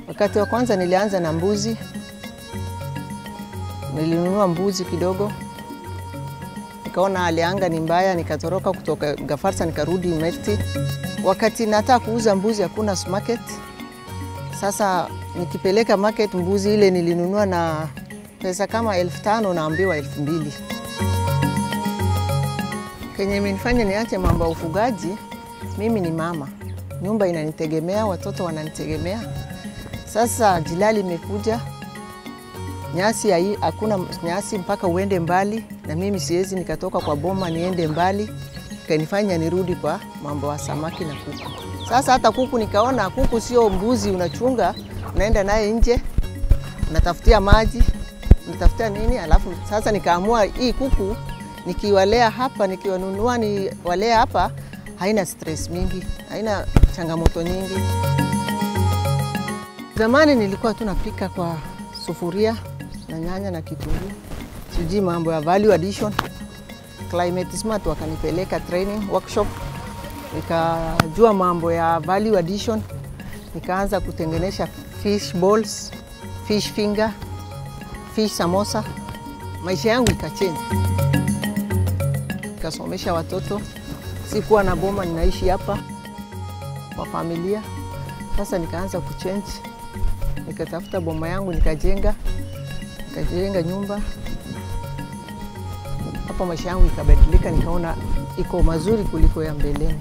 Wakati wa kwanza nilianza na mbuzi. Nilinunua mbuzi kidogo. Nikaona hali ya anga ni mbaya, nikatoroka kutoka Gafarsa nikarudi Merti. Wakati nataka kuuza mbuzi hakuna market. Sasa nikipeleka market mbuzi ile nilinunua na pesa kama 1500 naambiwa 2000. Kenye imenifanya niache mambo ya ufugaji, mimi ni mama. Nyumba inanitegemea, watoto wananitegemea. Sasa jilali imekuja. Nyasi hakuna nyasi mpaka uende mbali, na mimi siwezi nikatoka kwa boma niende mbali. Kanifanya nirudi kwa mambo ya samaki na kuku. Sasa hata kuku nikaona kuku sio mbuzi unachunga, unaenda naye nje, unatafutia maji, unatafutia nini, alafu sasa nikaamua hii kuku nikiwalea hapa, nikiwanunua niwalea hapa, haina stress mingi, haina changamoto nyingi. Zamani nilikuwa tunapika kwa sufuria na nyanya na kitunguu. Sijui mambo ya value addition. Climate Smart wakanipeleka training workshop. Nikajua mambo ya value addition. Nikaanza kutengenesha fish balls, fish finger, fish samosa. Maisha yangu ikachange. Nikasomesha watoto. Sikuwa na boma, ninaishi hapa kwa familia. Sasa nikaanza kuchange. Nikatafuta boma yangu, nikajenga nyumba. Hapo maisha yangu ikabadilika, nikaona iko mazuri kuliko ya mbeleni.